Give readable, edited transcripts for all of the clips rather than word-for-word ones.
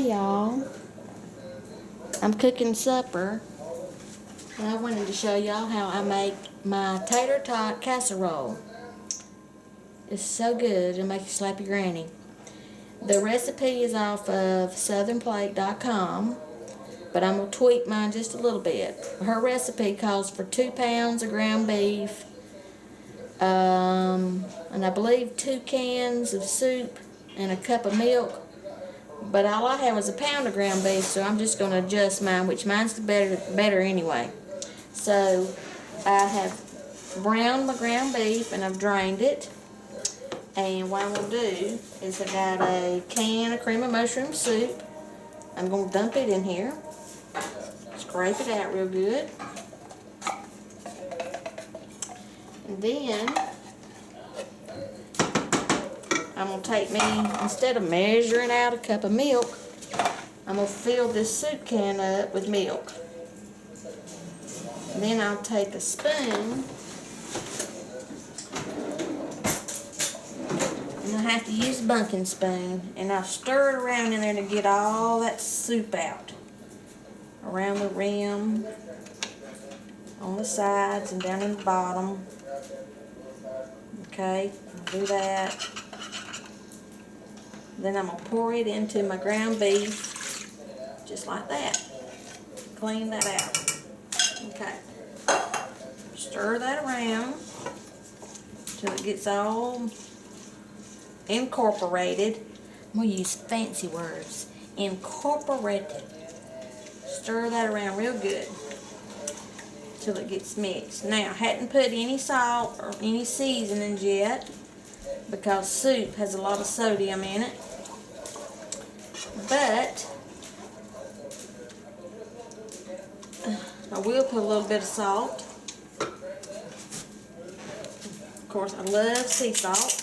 Hey y'all, I'm cooking supper and I wanted to show y'all how I make my Tater Tot Casserole. It's so good, it'll make you slap your granny. The recipe is off of southernplate.com, but I'm going to tweak mine just a little bit. Her recipe calls for 2 pounds of ground beef, and I believe 2 cans of soup and a cup of milk. But all I had was a pound of ground beef, so I'm just going to adjust mine, which mine's the better anyway. So I have browned my ground beef and I've drained it. And what I'm going to do is I got a can of cream of mushroom soup. I'm going to dump it in here. Scrape it out real good. And then I'm going to take me, instead of measuring out a cup of milk, I'm going to fill this soup can up with milk. And then I'll take a spoon, and I have to use a bunking spoon, and I'll stir it around in there to get all that soup out. Around the rim, on the sides, and down in the bottom. Okay, I'll do that. Then I'm going to pour it into my ground beef, just like that. Clean that out. Okay. Stir that around till it gets all incorporated. I'm going to use fancy words. Incorporated. Stir that around real good till it gets mixed. Now, I hadn't put any salt or any seasonings yet because soup has a lot of sodium in it. But I will put a little bit of salt. Of course, I love sea salt.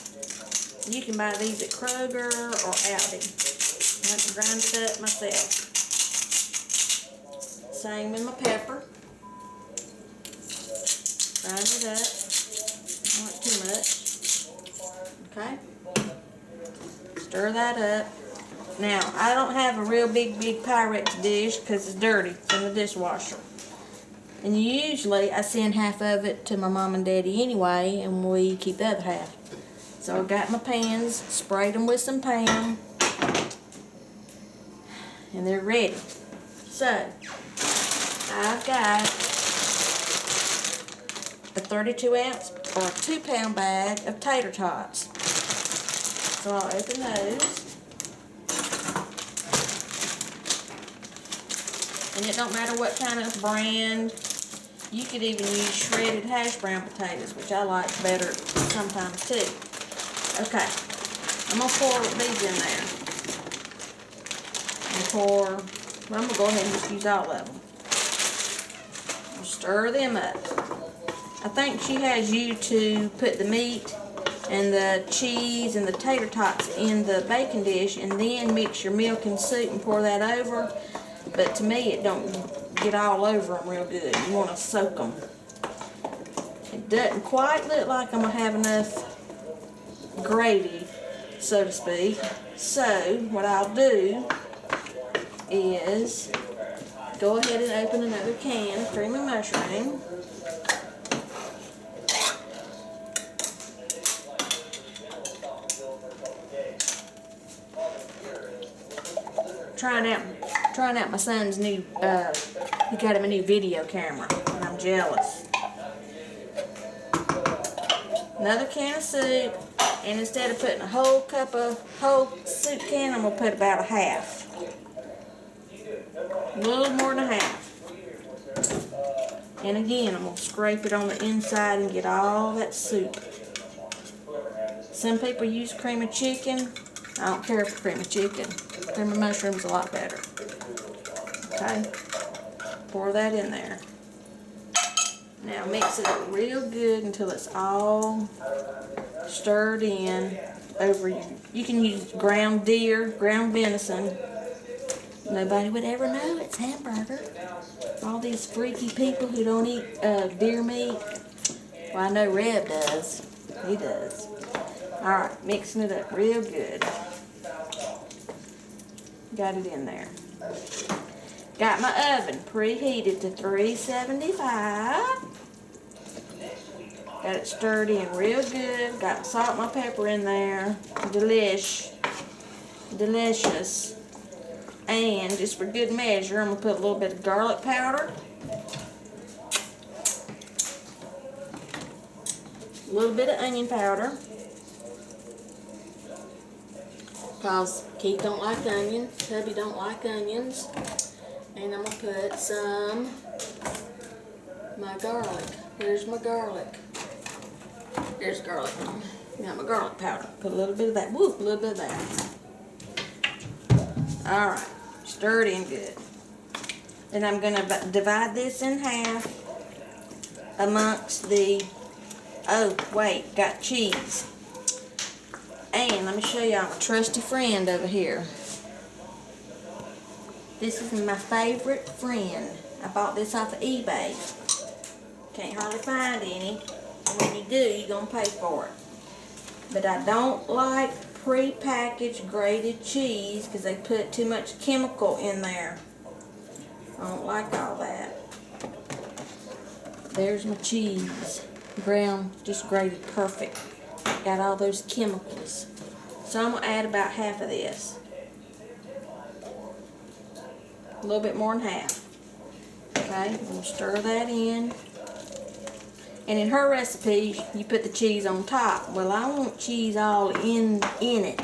You can buy these at Kroger or Aldi. I have to grind it up myself. Same with my pepper. Grind it up. Not too much. Okay. Stir that up. Now, I don't have a real big Pyrex dish because it's dirty. It's in the dishwasher. And usually I send half of it to my mom and daddy anyway, and we keep the other half. So I got my pans, sprayed them with some Pam, and they're ready. So, I've got a 32-ounce or a 2-pound bag of tater tots. So I'll open those. And it don't matter what kind of brand. You could even use shredded hash brown potatoes, which I like better sometimes too. Okay, I'm going to pour these in there. I'm going to go ahead and just use all of them. I'll stir them up. I think she has you to put the meat and the cheese and the tater tots in the baking dish and then mix your milk and soup and pour that over. But to me, it don't get all over them real good. You want to soak them. It doesn't quite look like I'm going to have enough gravy, so to speak. So, what I'll do is go ahead and open another can of cream of mushroom. Trying out my son's new, he got him a new video camera, and I'm jealous. Another can of soup, and instead of putting a whole soup can, I'm going to put about a half. A little more than a half. And again, I'm going to scrape it on the inside and get all that soup. Some people use cream of chicken. I don't care for cream of chicken. Cream of mushroom's a lot better. Okay, pour that in there. Now mix it up real good until it's all stirred in over you. You can use ground deer, ground venison. Nobody would ever know it's hamburger. All these freaky people who don't eat deer meat. Well, I know Reb does. He does. Alright, mixing it up real good. Got it in there. Got my oven preheated to 375. Got it stirred in real good. Got my salt and my pepper in there. Delicious. And just for good measure, I'm going to put a little bit of garlic powder. A little bit of onion powder. Because Keith don't like onions. Hubby don't like onions. And I'm going to put some my garlic. Here's my garlic. There's garlic. Got my garlic powder. Put a little bit of that. Woo, a little bit of that. Alright. Stir it in good. Then I'm going to divide this in half amongst the... Oh, wait. Got cheese. And let me show y'all my trusty friend over here. This is my favorite friend. I bought this off of eBay. Can't hardly find any. And when you do, you're going to pay for it. But I don't like pre-packaged grated cheese because they put too much chemical in there. I don't like all that. There's my cheese. Ground, just grated perfect. Got all those chemicals. So I'm going to add about half of this. A little bit more than half. Okay, I'm going to stir that in. And in her recipe, you put the cheese on top. Well, I want cheese all in it.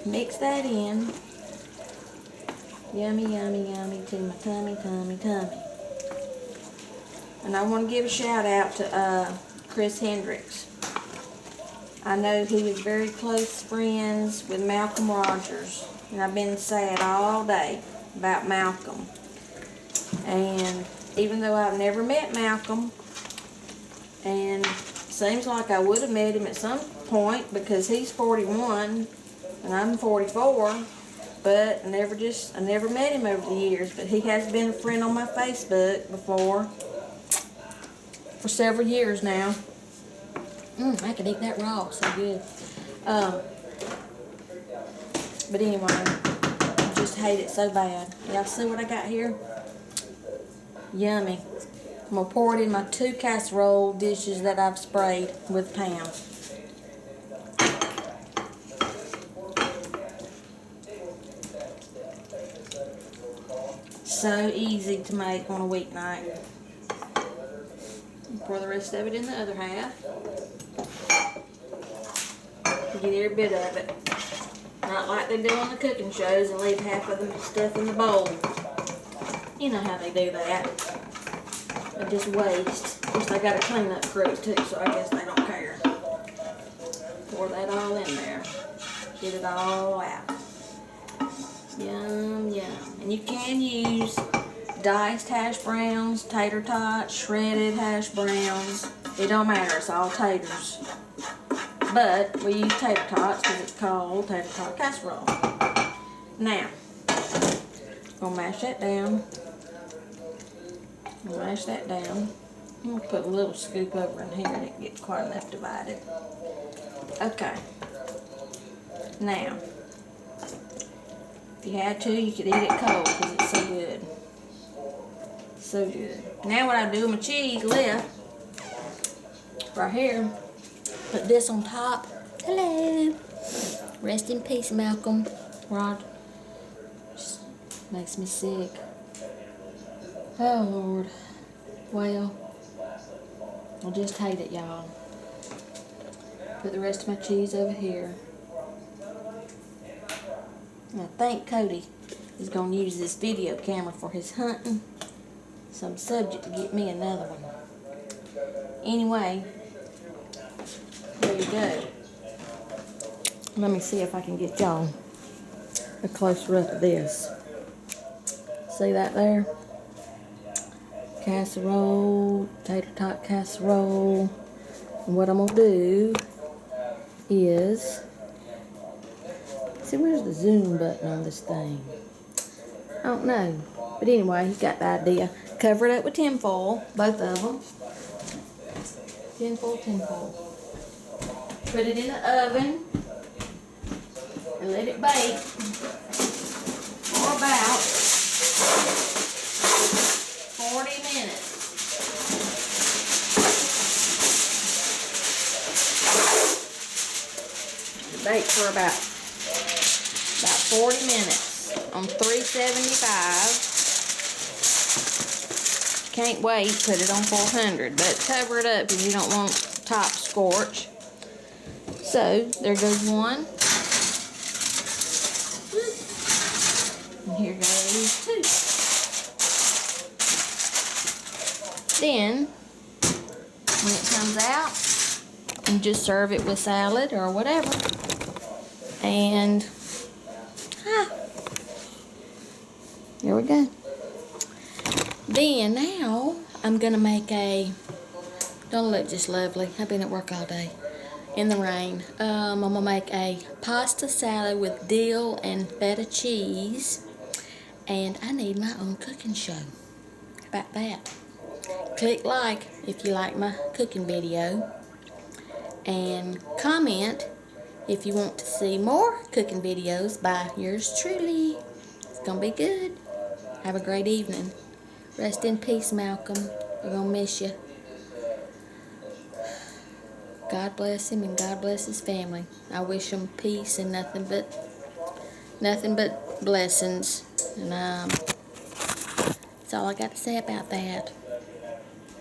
Mix that in. Yummy, yummy, yummy to my tummy, tummy, tummy. And I want to give a shout out to Chris Hendricks. I know he was very close friends with Malcolm Rogers. And I've been sad all day about Malcolm. And even though I've never met Malcolm, and seems like I would have met him at some point because he's 41 and I'm 44, but I never met him over the years. But he has been a friend on my Facebook before for several years now. I could eat that raw, so good. But anyway, I just hate it so bad. Y'all see what I got here? Yummy. I'm going to pour it in my 2 casserole dishes that I've sprayed with Pam. So easy to make on a weeknight. Pour the rest of it in the other half. Get every bit of it. Not like they do on the cooking shows and leave half of the stuff in the bowl. You know how they do that. They just waste. Of course, they got a cleanup crew too, so I guess they don't care. Pour that all in there. Get it all out. Yum, yum. And you can use diced hash browns, tater tots, shredded hash browns. It don't matter. It's all taters. But we use tater tots because it's called Tater Tot Casserole. Now, gonna mash that down. Mash that down. I'm gonna put a little scoop over in here and it gets quite enough divided. Okay. Now, if you had to, you could eat it cold because it's so good. So good. Now what I do with my cheese left, right here, put this on top. Hello. Rest in peace, Malcolm. Rod. Just makes me sick. Oh, Lord. Well, I just hate it, y'all. Put the rest of my cheese over here. And I think Cody is going to use this video camera for his hunting. So I'm subject to get me another one. Anyway, there you go. Let me see if I can get y'all a closer up of this. See that there? Casserole, tater tot casserole. And what I'm going to do is, see, where's the zoom button on this thing? I don't know. But anyway, you got the idea. Cover it up with tinfoil, both of them. Tinfoil. Put it in the oven and let it bake for about 40 minutes. Bake for about 40 minutes on 375. Can't wait, put it on 400, but cover it up if you don't want top scorch. So there goes one. And here goes two. Then when it comes out, you just serve it with salad or whatever. And there we go. Then now I'm gonna make a, don't look just lovely. I've been at work all day in the rain. I'm gonna make a pasta salad with dill and feta cheese. And I need my own cooking show. How about that? Click like if you like my cooking video. And comment if you want to see more cooking videos by yours truly. It's gonna be good. Have a great evening. Rest in peace, Malcolm. We're gonna miss you. God bless him and God bless his family. I wish him peace and nothing but blessings. And that's all I got to say about that.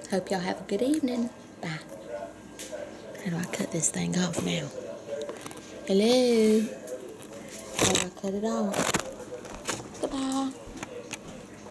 Hope y'all have a good evening. Bye. How do I cut this thing off now? Hello? How do I cut it off?